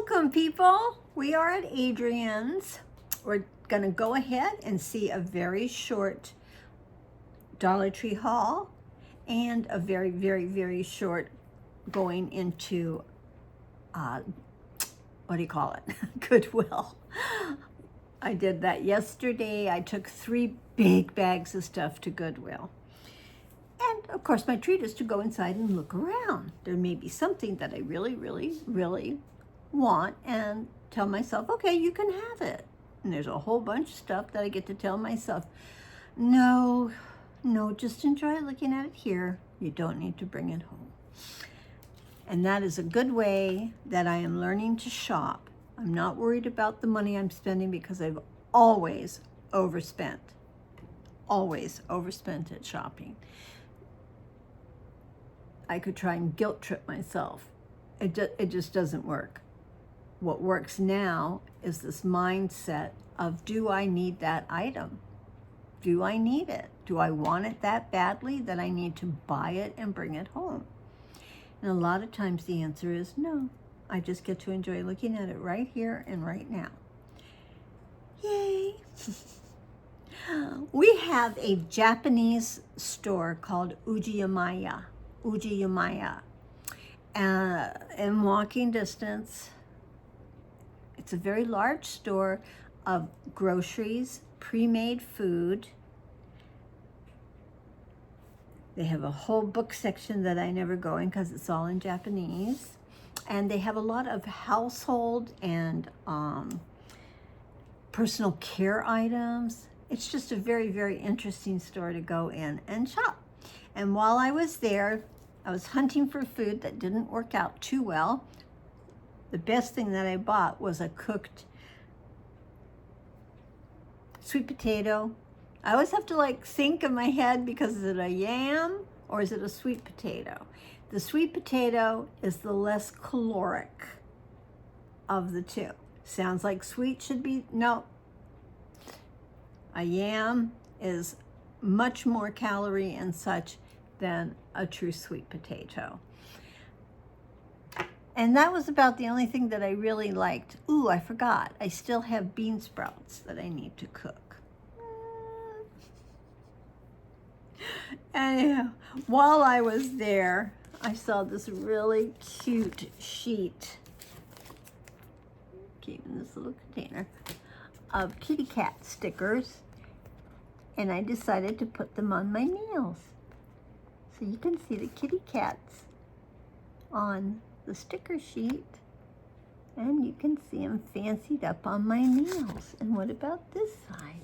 Welcome, people. We are at Adrian's. We're going to go ahead and see a very short Dollar Tree haul and a very, very, very short going into, what do you call it? Goodwill. I did that yesterday. I took 3 big bags of stuff to Goodwill. And of course, my treat is to go inside and look around. There may be something that I really, really, really want and tell myself, okay, you can have it. And there's a whole bunch of stuff that I get to tell myself, no, just enjoy looking at it here. You don't need to bring it home. And that is a good way that I am learning to shop. I'm not worried about the money I'm spending because I've always overspent at shopping. I could try and guilt trip myself. It just doesn't work. What works now is this mindset of, do I need that item? Do I need it? Do I want it that badly that I need to buy it and bring it home? And a lot of times the answer is no. I just get to enjoy looking at it right here and right now. Yay! We have a Japanese store called Ujiyamaya. In walking distance. It's a very large store of groceries, pre-made food. They have a whole book section that I never go in because it's all in Japanese. And they have a lot of household and personal care items. It's just a very, very interesting store to go in and shop. And while I was there, I was hunting for food that didn't work out too well. The best thing that I bought was a cooked sweet potato. I always have to think in my head, because is it a yam or is it a sweet potato? The sweet potato is the less caloric of the two. Sounds like sweet should be, no. A yam is much more calorie and such than a true sweet potato. And that was about the only thing that I really liked. Ooh, I forgot. I still have bean sprouts that I need to cook. Anyhow, while I was there, I saw this really cute sheet, came in this little container, of kitty cat stickers. And I decided to put them on my nails. So you can see the kitty cats on the sticker sheet, and you can see them fancied up on my nails. And what about this side?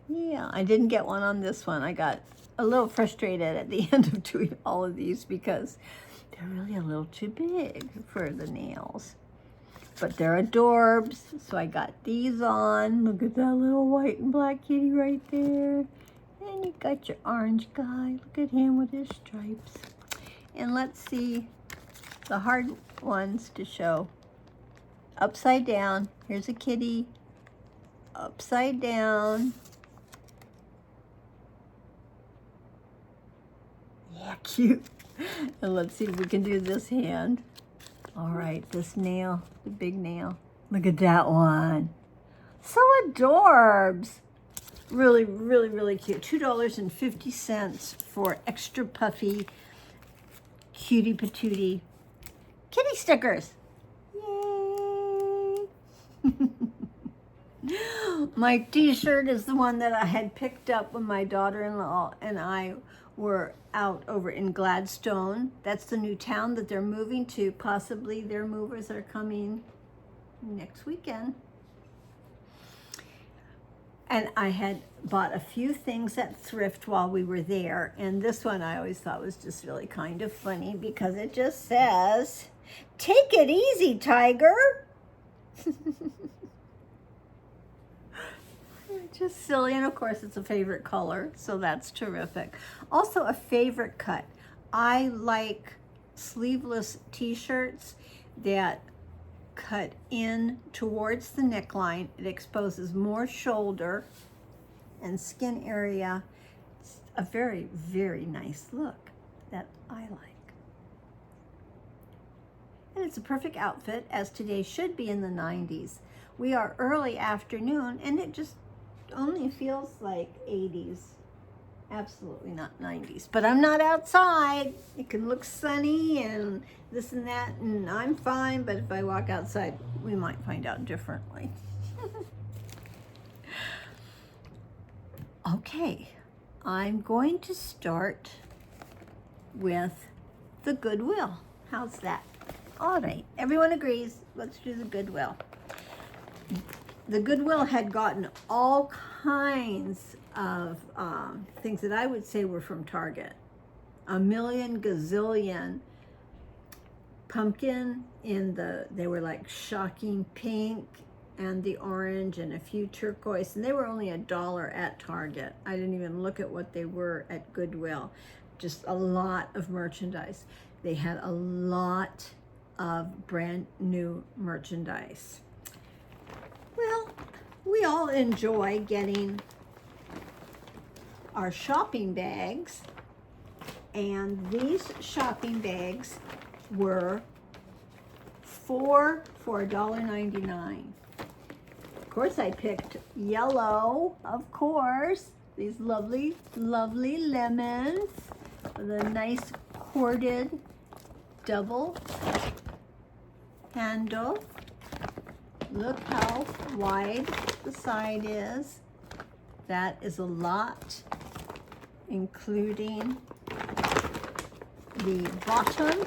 Yeah, I didn't get one on this one. I got a little frustrated at the end of doing all of these because they're really a little too big for the nails. But they're adorbs, so I got these on. Look at that little white and black kitty right there. And you got your orange guy. Look at him with his stripes. And let's see the hard ones to show. Upside down. Here's a kitty. Upside down. Yeah, cute. And let's see if we can do this hand. All right, this nail, the big nail. Look at that one. So adorbs. Really, really, really cute. $2.50 for extra puffy cutie patootie kitty stickers. Yay! My t-shirt is the one that I had picked up when my daughter-in-law and I were out over in Gladstone. That's the new town that they're moving to. Possibly their movers are coming next weekend. And I had bought a few things at thrift while we were there. And this one I always thought was just really kind of funny because it just says, "Take it easy, tiger." Just silly. And of course it's a favorite color, so that's terrific. Also a favorite cut. I like sleeveless t-shirts that cut in towards the neckline. It exposes more shoulder and skin area. It's a very, very nice look that I like. And it's a perfect outfit, as today should be in the 90s. We are early afternoon, and it just only feels like 80s. Absolutely not 90s. But I'm not outside. It can look sunny and this and that, and I'm fine. But if I walk outside, we might find out differently. Okay, I'm going to start with the Goodwill. How's that? All right, everyone agrees. Let's do the Goodwill. The Goodwill had gotten all kinds of things that I would say were from Target. A million gazillion pumpkin they were like shocking pink and the orange and a few turquoise, and they were only $1 at Target. I didn't even look at what they were at Goodwill. Just a lot of merchandise. They had a lot of brand new merchandise. Well, we all enjoy getting our shopping bags, and these shopping bags were for $1.99. Of course, I picked yellow, of course. These lovely, lovely lemons with a nice corded double handle. Look how wide the side is. That is a lot, including the bottom.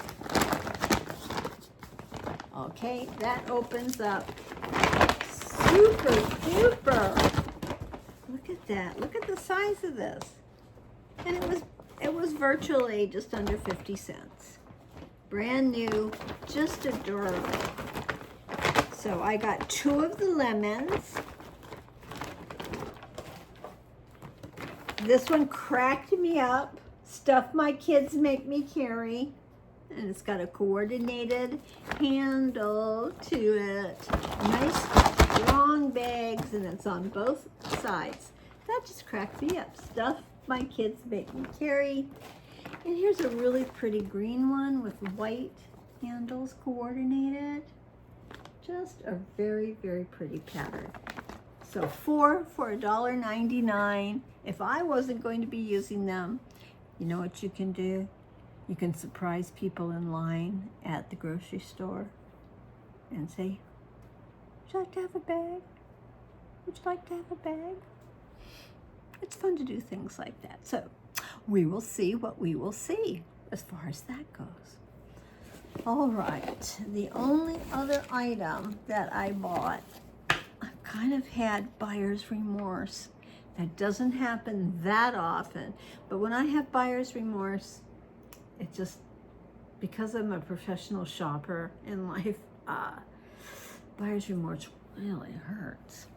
Okay, that opens up super duper. Look at that. Look at the size of this. And it was virtually just under 50 cents. Brand new, just adorable. So I got 2 of the lemons. This one cracked me up. Stuff my kids make me carry. And it's got a coordinated handle to it. Nice strong bags, and it's on both sides. That just cracked me up. Stuff my kids make me carry. And here's a really pretty green one with white handles coordinated. Just a very, very pretty pattern. So 4 for $1.99. If I wasn't going to be using them, you know what you can do? You can surprise people in line at the grocery store and say, would you like to have a bag? Would you like to have a bag? It's fun to do things like that. So we will see what we will see as far as that goes. All right, the only other item that I bought, I've kind of had buyer's remorse. That doesn't happen that often, but when I have buyer's remorse, it just, because I'm a professional shopper in life, buyer's remorse really hurts.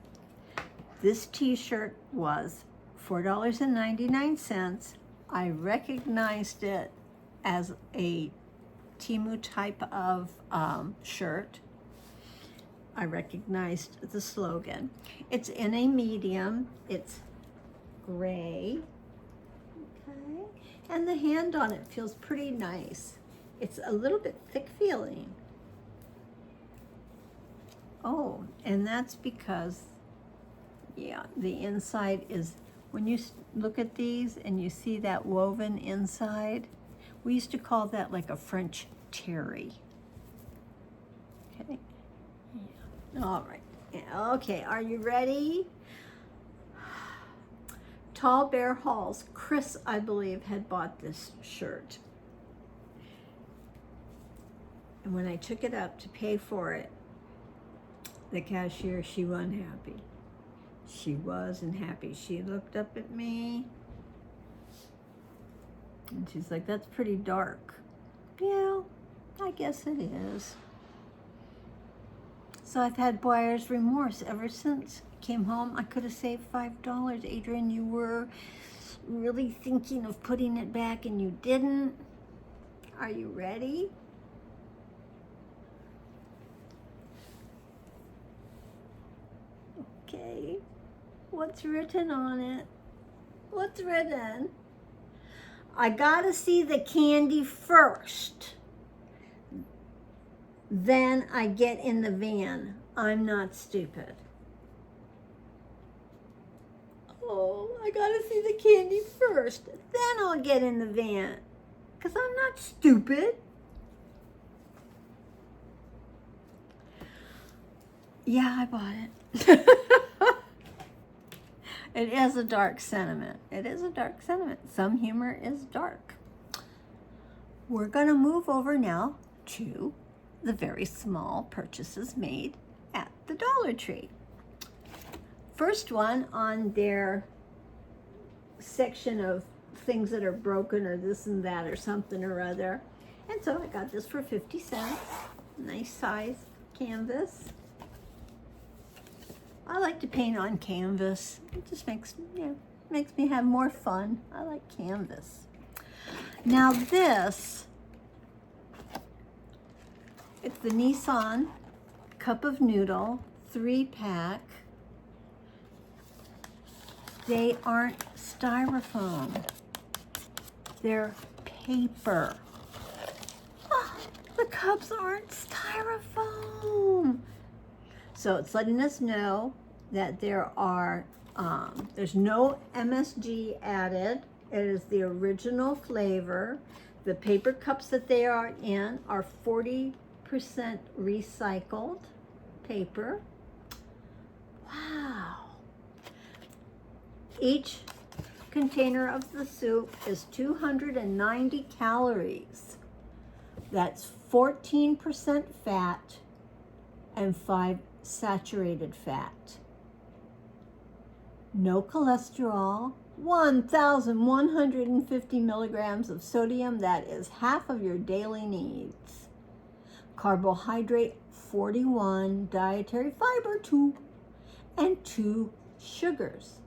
This t-shirt was $4.99. I recognized it as a Temu type of shirt. I recognized the slogan. It's in a medium. It's gray. Okay. And the hand on it feels pretty nice. It's a little bit thick feeling. Oh, and that's because, yeah, the inside is, when you look at these and you see that woven inside, we used to call that like a French terry. Okay. Yeah. All right. Yeah. Okay, are you ready? Tall Bear Halls. Chris, I believe, had bought this shirt. And when I took it up to pay for it, the cashier, she wasn't happy. She wasn't happy. She looked up at me and she's like, that's pretty dark. Yeah, I guess it is. So I've had buyer's remorse ever since. Came home, I could have saved $5. Adrian, you were really thinking of putting it back and you didn't. Are you ready? Okay. What's written on it? What's written? I gotta see the candy first. Then I get in the van. I'm not stupid. Oh, I gotta see the candy first. Then I'll get in the van. Because I'm not stupid. Yeah, I bought it. It is a dark sentiment. It is a dark sentiment. Some humor is dark. We're going to move over now to the very small purchases made at the Dollar Tree. First one on their section of things that are broken or this and that or something or other. And so I got this for 50 cents. Nice size canvas. I like to paint on canvas. It just makes me have more fun. I like canvas. Now this, it's the Nissan Cup of Noodle 3-pack. They aren't styrofoam. They're paper. Oh, the cups aren't styrofoam. So it's letting us know that there's no MSG added. It is the original flavor. The paper cups that they are in are 40% recycled paper. Wow. Each container of the soup is 290 calories. That's 14% fat and 5 saturated fat. No cholesterol, 1,150 milligrams of sodium, that is half of your daily needs. Carbohydrate 41, dietary fiber 2, and 2 sugars.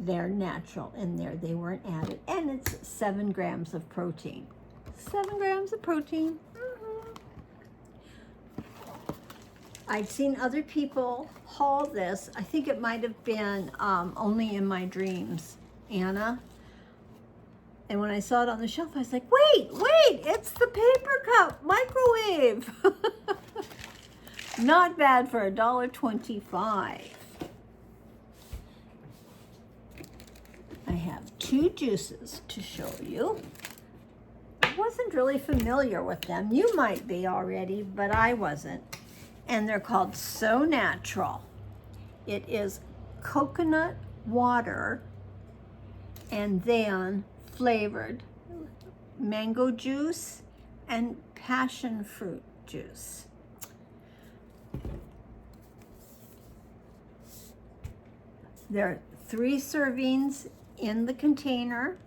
They're natural in there, they weren't added. And it's 7 grams of protein. 7 grams of protein. I've seen other people haul this. I think it might have been Only in My Dreams, Anna. And when I saw it on the shelf, I was like, wait, it's the paper cup, microwave. Not bad for $1.25. I have 2 juices to show you. I wasn't really familiar with them. You might be already, but I wasn't. And they're called So Natural. It is coconut water and then flavored mango juice and passion fruit juice. There are 3 servings in the container,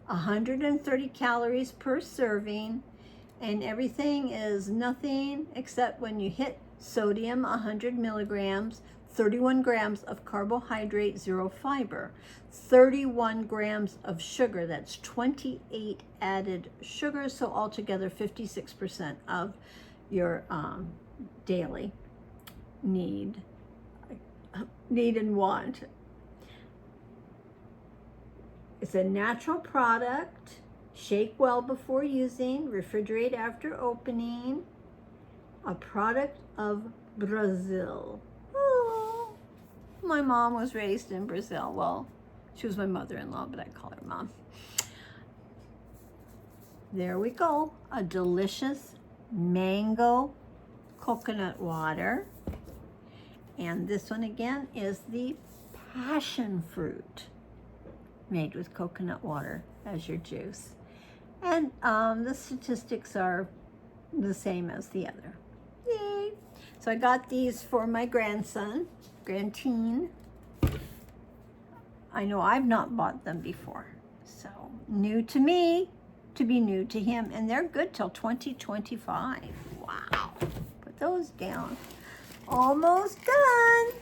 130 calories per serving, and everything is nothing except when you hit sodium, 100 milligrams, 31 grams of carbohydrate, 0 fiber, 31 grams of sugar, that's 28 added sugars, so altogether 56% of your daily need and want. It's a natural product. Shake well before using, refrigerate after opening. A product of Brazil. Oh, my mom was raised in Brazil. Well, she was my mother-in-law, but I call her mom. There we go. A delicious mango coconut water. And this one again is the passion fruit, made with coconut water as your juice. And the statistics are the same as the other. Yay! So I got these for my grandson, Grandteen. I know I've not bought them before. So new to me, to be new to him. And they're good till 2025. Wow. Put those down. Almost done.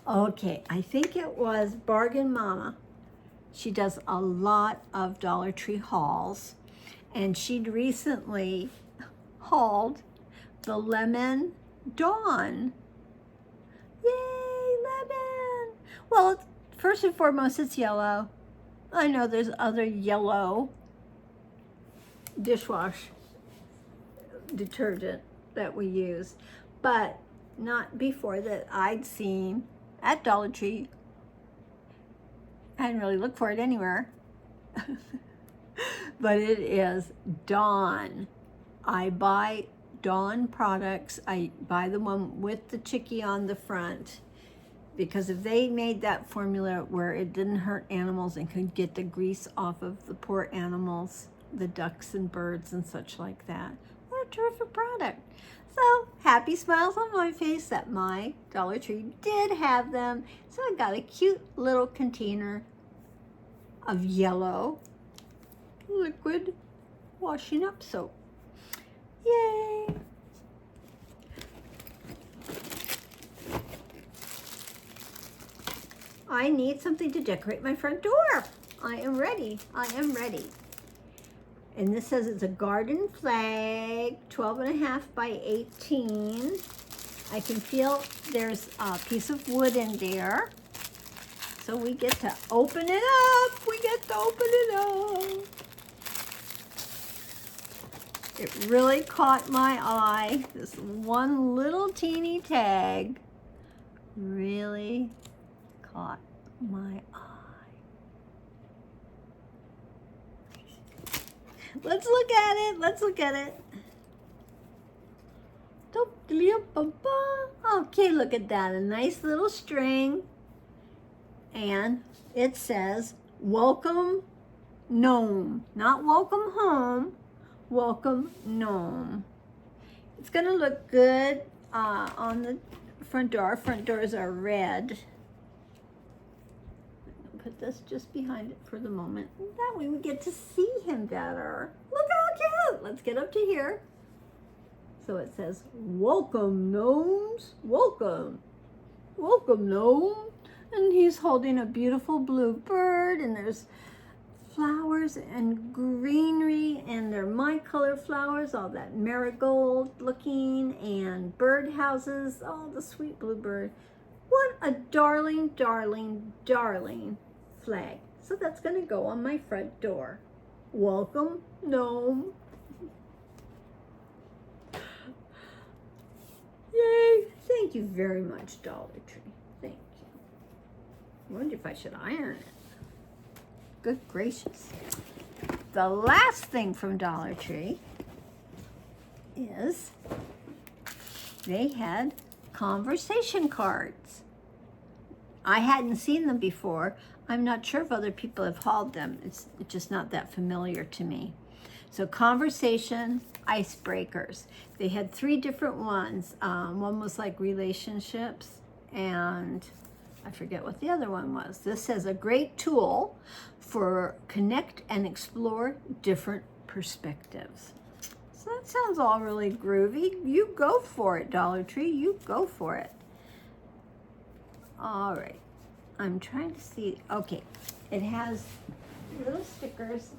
Okay, I think it was Bargain Mama. She does a lot of Dollar Tree hauls. And she'd recently hauled the Lemon Dawn. Yay, lemon! Well, first and foremost, it's yellow. I know there's other yellow dishwash detergent that we use, but not before that I'd seen at Dollar Tree. I hadn't really looked for it anywhere. But it is Dawn. I buy Dawn products. I buy the one with the chickie on the front, because if they made that formula where it didn't hurt animals and could get the grease off of the poor animals, the ducks and birds and such like that, what a terrific product. So happy smiles on my face that my Dollar Tree did have them. So I got a cute little container of yellow liquid washing up soap. Yay! I need something to decorate my front door. I am ready. I am ready. And this says it's a garden flag, 12.5 by 18. I can feel there's a piece of wood in there. So we get to open it up. We get to open it up. It really caught my eye. This one little teeny tag really caught my eye. Let's look at it. Let's look at it. Okay, look at that. A nice little string. And it says, welcome gnome. Not welcome home. Welcome gnome. It's going to look good on the front door. Our front doors are red. Put this just behind it for the moment. That way we get to see him better. Look how cute. Let's get up to here. So it says, welcome gnomes. Welcome. Welcome gnome. And he's holding a beautiful blue bird, and there's flowers and greenery, and they're my color flowers, all that marigold looking, and bird houses. Oh, the sweet bluebird. What a darling, darling, darling flag. So that's going to go on my front door. Welcome, gnome. Yay. Thank you very much, Dollar Tree. Thank you. I wonder if I should iron it. Good gracious. The last thing from Dollar Tree is they had conversation cards. I hadn't seen them before. I'm not sure if other people have hauled them. It's just not that familiar to me. So conversation icebreakers. They had 3 different ones. One was like relationships, and I forget what the other one was. This says a great tool for connect and explore different perspectives. So that sounds all really groovy. You go for it, Dollar Tree. You go for it. All right. I'm trying to see. Okay. It has little stickers.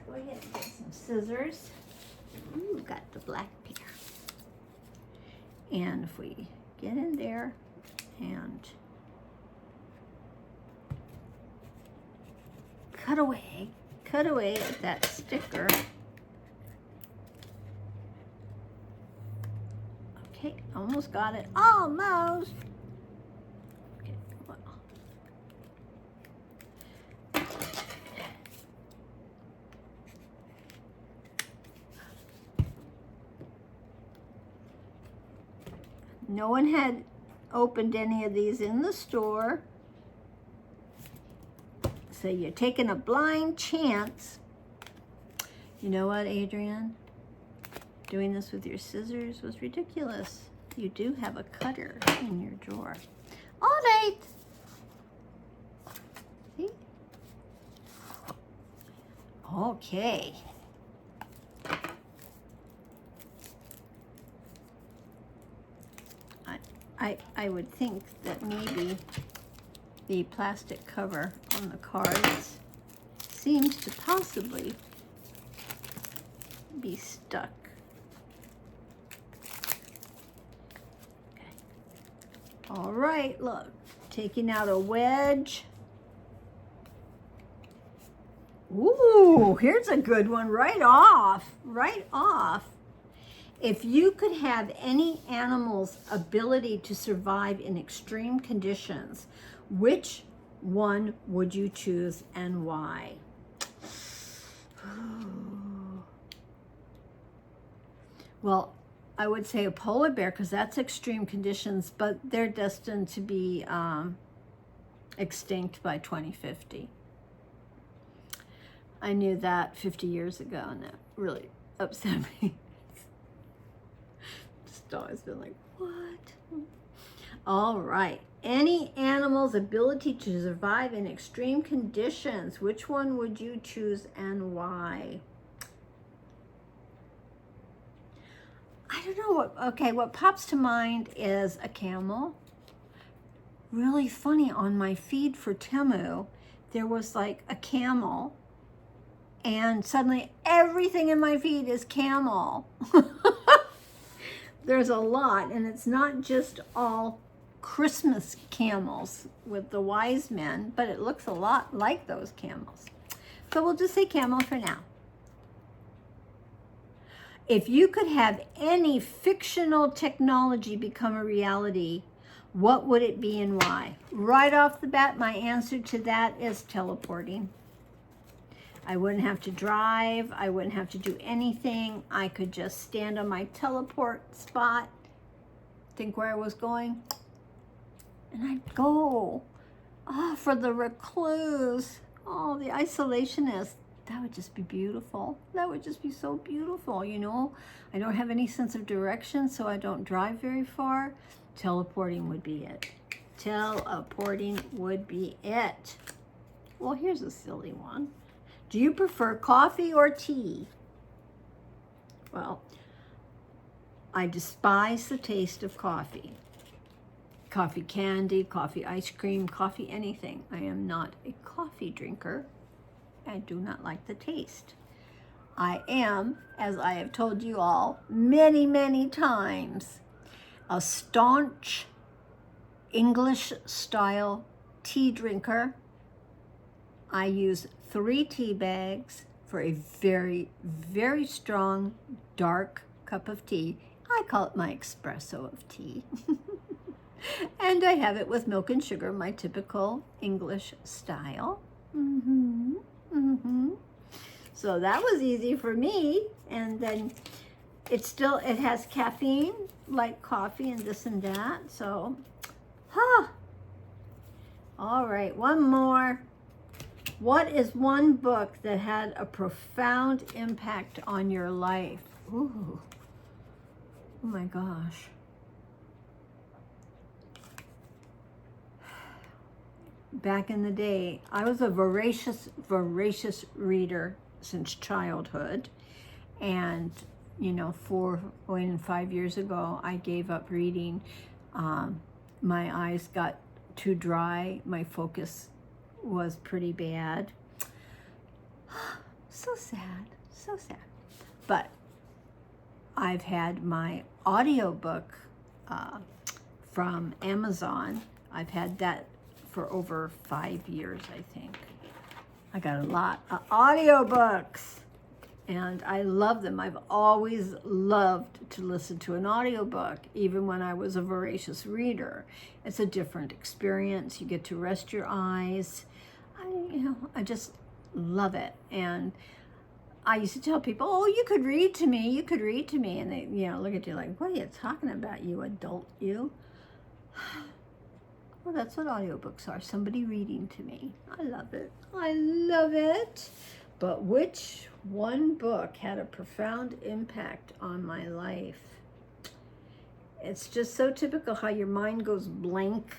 Go ahead and get some scissors. Ooh, got the black pair. And if we get in there and cut away at that sticker. Okay, almost got it. Almost. Okay, well. No one had opened any of these in the store. So you're taking a blind chance. You know what, Adrian? Doing this with your scissors was ridiculous. You do have a cutter in your drawer. All right. See? Okay. I would think that maybe the plastic cover on the cards seems to possibly be stuck. Okay. All right, look, taking out a wedge. Ooh, here's a good one right off, right off. If you could have any animal's ability to survive in extreme conditions, which one would you choose and why? Well, I would say a polar bear because that's extreme conditions, but they're destined to be extinct by 2050. I knew that 50 years ago, and that really upset me. Just always been like, what? All right. Any animal's ability to survive in extreme conditions, which one would you choose and why? I don't know what pops to mind is a camel. Really funny, on my feed for Temu, there was like a camel, and suddenly everything in my feed is camel. There's a lot, and it's not just all Christmas camels with the wise men, but it looks a lot like those camels. So we'll just say camel for now. If you could have any fictional technology become a reality, what would it be and why? Right off the bat, my answer to that is teleporting. I wouldn't have to drive. I wouldn't have to do anything. I could just stand on my teleport spot, think where I was going, and I'd go. Oh, for the recluse, oh, the isolationist. That would just be beautiful. That would just be so beautiful, you know. I don't have any sense of direction, so I don't drive very far. Teleporting would be it. Teleporting would be it. Well, here's a silly one. Do you prefer coffee or tea? Well, I despise the taste of coffee. Coffee candy, coffee ice cream, coffee anything. I am not a coffee drinker. I do not like the taste. I am, as I have told you all many, many times, a staunch English-style tea drinker. I use 3 tea bags for a very, very strong, dark cup of tea. I call it my espresso of tea. And I have it with milk and sugar, my typical English style. So that was easy for me. And then it has caffeine like coffee and this and that. So, all right, one more. What is one book that had a profound impact on your life? Ooh, oh my gosh. Back in the day, I was a voracious reader since childhood. And, you know, 5 years ago, I gave up reading. My eyes got too dry. My focus was pretty bad. So sad, so sad. But I've had my audiobook from Amazon. I've had that for over 5 years, I think. I got a lot of audiobooks, and I love them. I've always loved to listen to an audiobook, even when I was a voracious reader. It's a different experience. You get to rest your eyes. I just love it. And I used to tell people, oh, you could read to me. You could read to me. And they, look at you like, what are you talking about, you adult, you? Well, that's what audiobooks are. Somebody reading to me. I love it. I love it. But which one book had a profound impact on my life? It's just so typical how your mind goes blank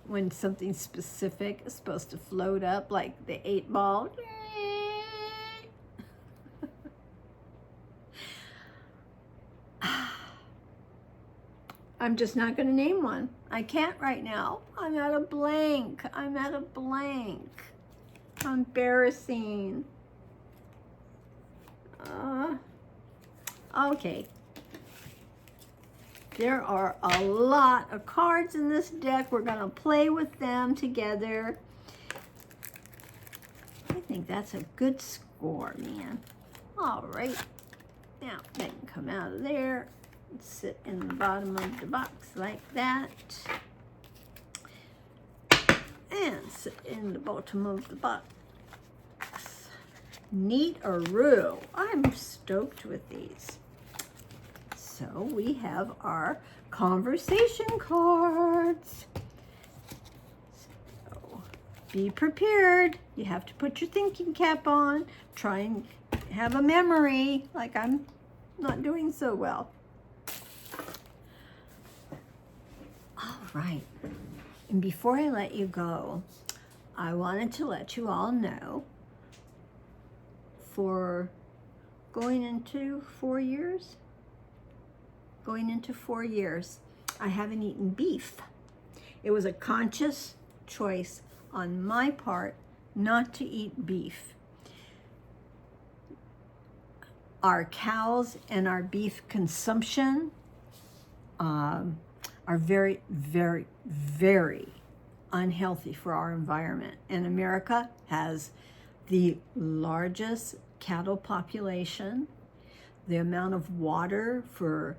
when something specific is supposed to float up, like the 8-ball. I'm just not going to name one. I can't right now. I'm at a blank. Embarrassing. Okay. There are a lot of cards in this deck. We're going to play with them together. I think think that's a good score, man. All right. Now, they can come out of there and sit in the bottom of the box like that. And sit in the bottom of the box. Neat-a-roo. I'm stoked with these. So we have our conversation cards. So be prepared. You have to put your thinking cap on. Try and have a memory, like I'm not doing so well. All right. And before I let you go, I wanted to let you all know, for going into 4 years, I haven't eaten beef. It was a conscious choice on my part not to eat beef. Our cows and our beef consumption are very, very, very unhealthy for our environment. And America has the largest cattle population. The amount of water for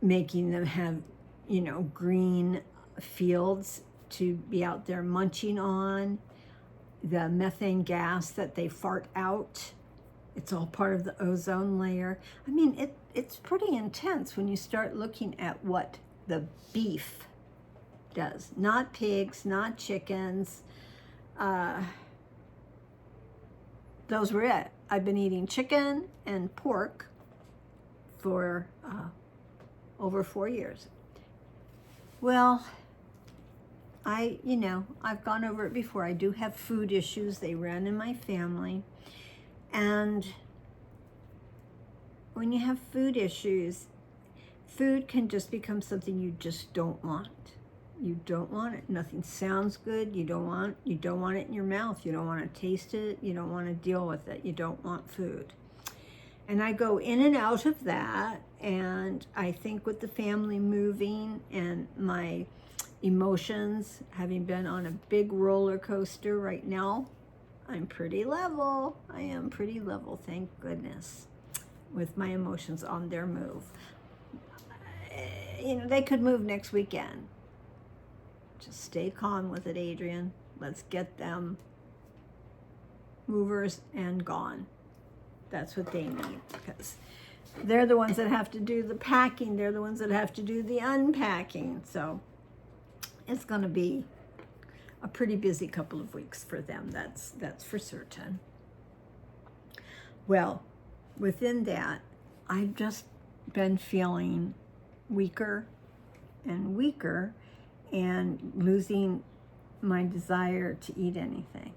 making them have, green fields to be out there munching on, the methane gas that they fart out, it's all part of the ozone layer. I mean, it's pretty intense when you start looking at what the beef does. Not pigs, not chickens. Those were it. I've been eating chicken and pork for over 4 years. Well, I've gone over it before. I do have food issues. They ran in my family. And when you have food issues, food can just become something you just don't want. You don't want it. Nothing sounds good. You don't want it in your mouth. You don't want to taste it. You don't want to deal with it. You don't want food. And I go in and out of that. And I think with the family moving and my emotions, having been on a big roller coaster right now, I'm pretty level. I am pretty level, thank goodness, with my emotions on their move. They could move next weekend. Just stay calm with it, Adrian. Let's get them movers and gone. That's what they need, because they're the ones that have to do the packing. They're the ones that have to do the unpacking. So it's going to be a pretty busy couple of weeks for them. That's for certain. Well, within that, I've just been feeling weaker and weaker and losing my desire to eat anything.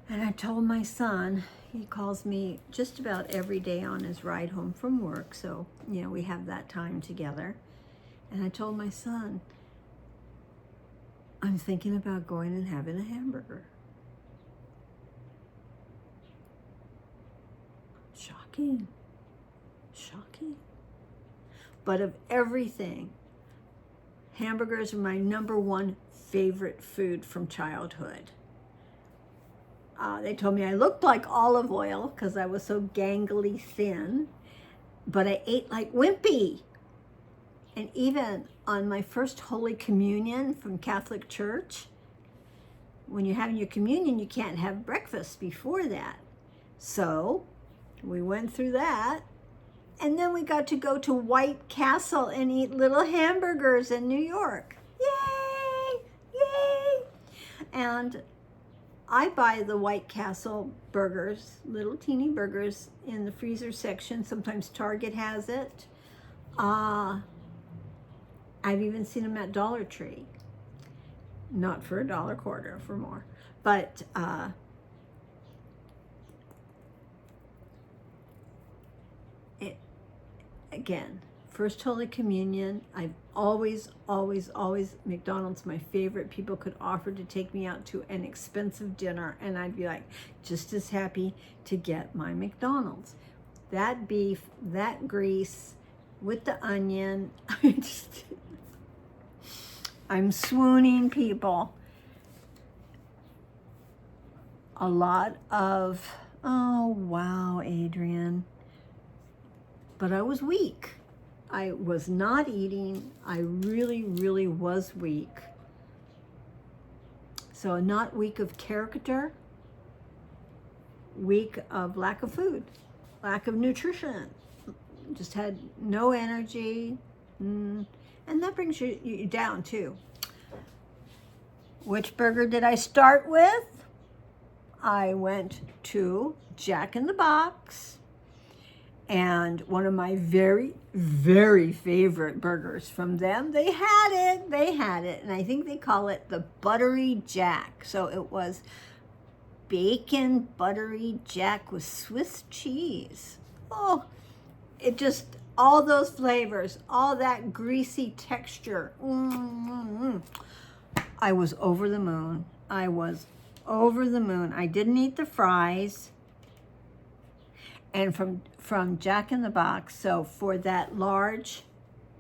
And I told my son, he calls me just about every day on his ride home from work, so, we have that time together. And I told my son, I'm thinking about going and having a hamburger. Shocking. But of everything, hamburgers are my number one favorite food from childhood. They told me I looked like olive oil because I was so gangly thin, but I ate like Wimpy. And even on my first Holy Communion from Catholic Church, when you're having your communion, you can't have breakfast before that. So we went through that. And then we got to go to White Castle and eat little hamburgers in New York. Yay! Yay! And I buy the White Castle burgers, little teeny burgers, in the freezer section. Sometimes Target has it. I've even seen them at Dollar Tree. Not for $1.25, for more. But again, First Holy Communion, I've always, McDonald's my favorite. People could offer to take me out to an expensive dinner, and I'd be like, just as happy to get my McDonald's. That beef, that grease, with the onion, I'm swooning, people. a lot of, oh, wow, Adrian. But I was weak. I was not eating. I really, really was weak. So not weak of character, weak of lack of food, lack of nutrition. Just had no energy. And that brings you down too. Which burger did I start with? I went to Jack in the Box, and one of my very, very favorite burgers from them, they had it, and I think they call it the Buttery Jack. So it was bacon buttery Jack with Swiss cheese. Oh, it just, all those flavors, all that greasy texture. I was over the moon. I was over the moon. I didn't eat the fries. And from Jack in the Box, so for that large,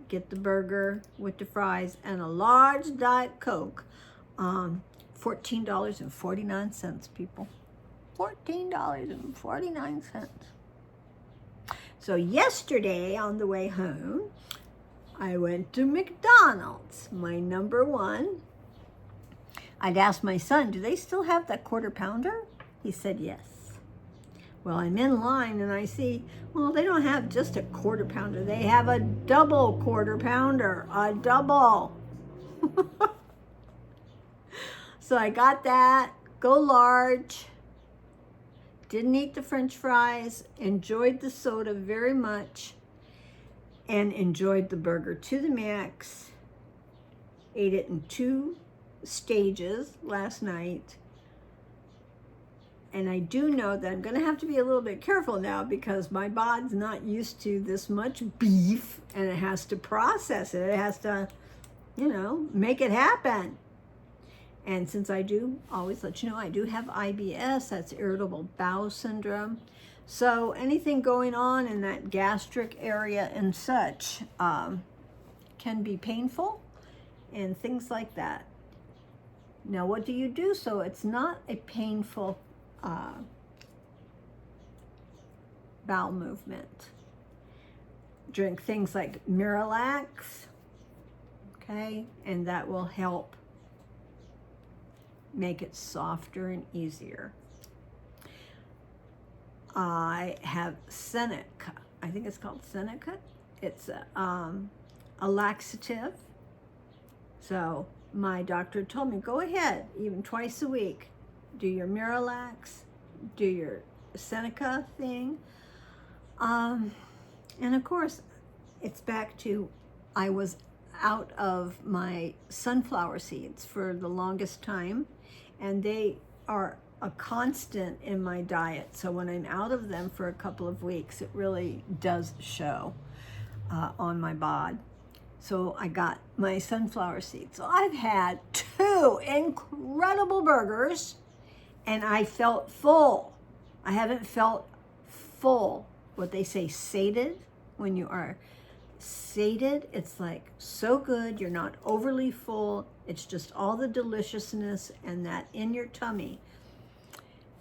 get the burger with the fries and a large Diet Coke, $14.49, people. $14.49. So yesterday on the way home, I went to McDonald's, my number one. I'd asked my son, do they still have that quarter pounder? He said yes. Well, I'm in line and I see, well, they don't have just a quarter pounder. They have a double quarter pounder, a double. So I got that, go large. Didn't eat the French fries, enjoyed the soda very much, and enjoyed the burger to the max. Ate it in 2 stages last night. And I do know that I'm going to have to be a little bit careful now because my body's not used to this much beef, and it has to process it. It has to, make it happen. And since I do always let you know, I do have IBS, that's irritable bowel syndrome. So anything going on in that gastric area and such can be painful and things like that. Now, what do you do so it's not a painful bowel movement? Drink things like Miralax, okay? And that will help make it softer and easier. I have Seneca. I think it's called Seneca. It's a laxative. So my doctor told me, go ahead, even twice a week. Do your Miralax, do your Seneca thing. And of course, it's back to, I was out of my sunflower seeds for the longest time, and they are a constant in my diet. So when I'm out of them for a couple of weeks, it really does show on my bod. So I got my sunflower seeds. So I've had 2 incredible burgers, and I felt full. I haven't felt full, what they say, sated. When you are sated, it's like so good. You're not overly full. It's just all the deliciousness and that in your tummy.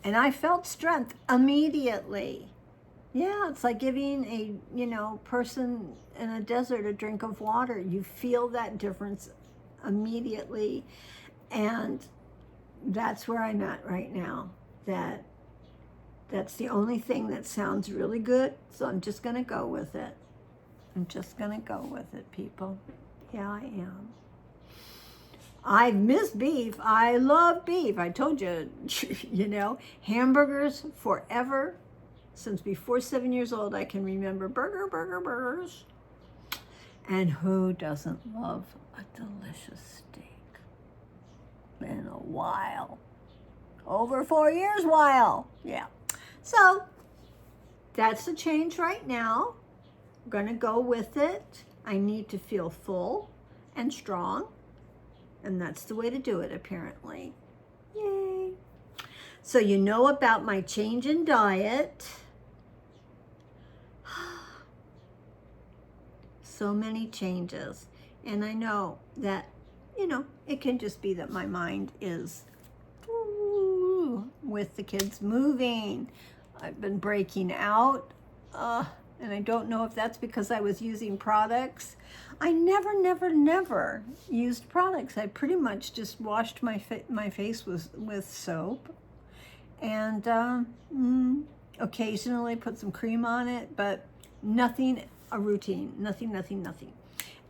And I felt strength immediately. Yeah, it's like giving a, person in a desert a drink of water. You feel that difference immediately. And that's where I'm at right now. That's the only thing that sounds really good. So I'm just going to go with it. I'm just going to go with it, people. Yeah, I am. I miss beef. I love beef. I told you, hamburgers forever. Since before 7 years old, I can remember burgers. And who doesn't love a delicious steak? Been a while. Over 4 years while. Yeah. So that's the change right now. I'm going to go with it. I need to feel full and strong. And that's the way to do it, apparently. Yay. So you know about my change in diet. So many changes. And I know that, it can just be that my mind is with the kids moving. I've been breaking out, and I don't know if that's because I was using products. I never used products. I pretty much just washed my face with soap, and occasionally put some cream on it, but nothing a routine, nothing.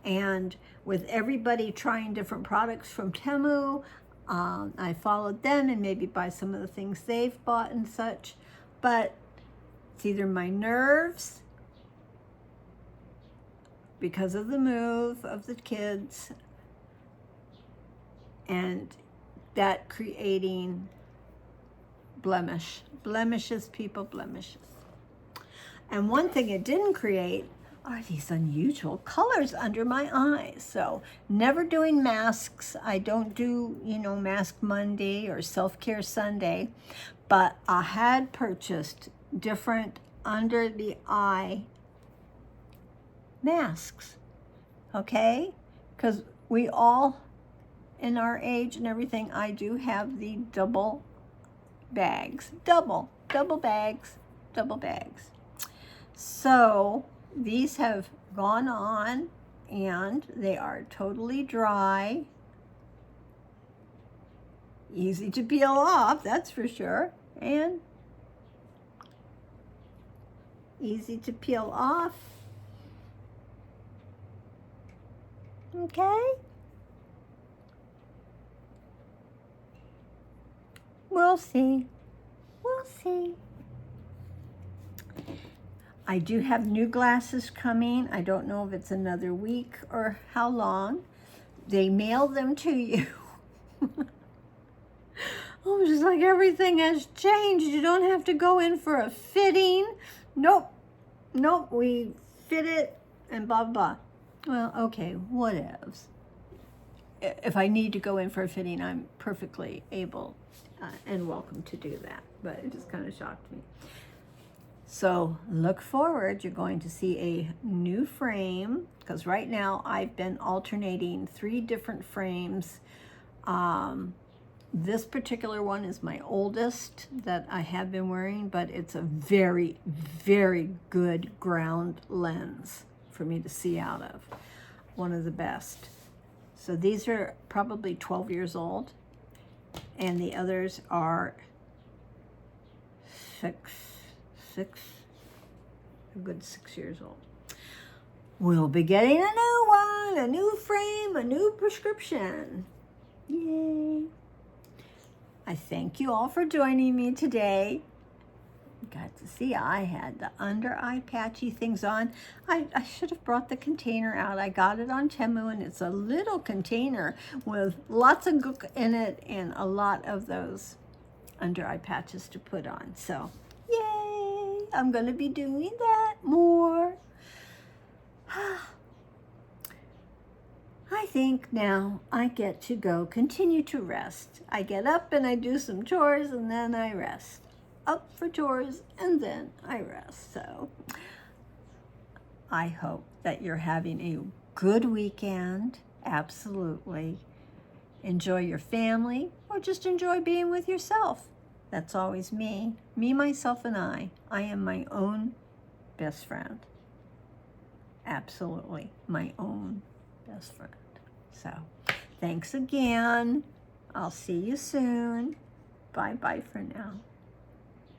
And with everybody trying different products from Temu, I followed them and maybe buy some of the things they've bought and such, but it's either my nerves because of the move of the kids and that creating blemishes, people, blemishes. And one thing it didn't create are these unusual colors under my eyes. So never doing masks. I don't do, Mask Monday or Self-Care Sunday, but I had purchased different under the eye masks, okay? Because we all, in our age and everything, I do have the double bags. Double bags. So these have gone on and they are totally dry. Easy to peel off, that's for sure. And easy to peel off. Okay? We'll see. I do have new glasses coming. I don't know if it's another week or how long. They mail them to you. Oh, just like everything has changed. You don't have to go in for a fitting. Nope, we fit it and blah, blah. Well, okay, whatevs. If I need to go in for a fitting, I'm perfectly able and welcome to do that. But it just kind of shocked me. So look forward, you're going to see a new frame, because right now I've been alternating 3 different frames. This particular one is my oldest that I have been wearing, but it's a very, very good ground lens for me to see out of. One of the best. So these are probably 12 years old, and the others are a good 6 years old. We'll be getting a new one, a new frame, a new prescription. Yay. I thank you all for joining me today. Got to see I had the under eye patchy things on. I should have brought the container out. I got it on Temu, and it's a little container with lots of gook in it and a lot of those under eye patches to put on. So yay, I'm gonna be doing that more. I think now I get to go continue to rest. I get up and I do some chores and then I rest. Up for chores and then I rest. So I hope that you're having a good weekend. Absolutely. Enjoy your family or just enjoy being with yourself. That's always me. Me, myself, and I. I am my own best friend. Absolutely. My own best friend. So, thanks again. I'll see you soon. Bye-bye for now.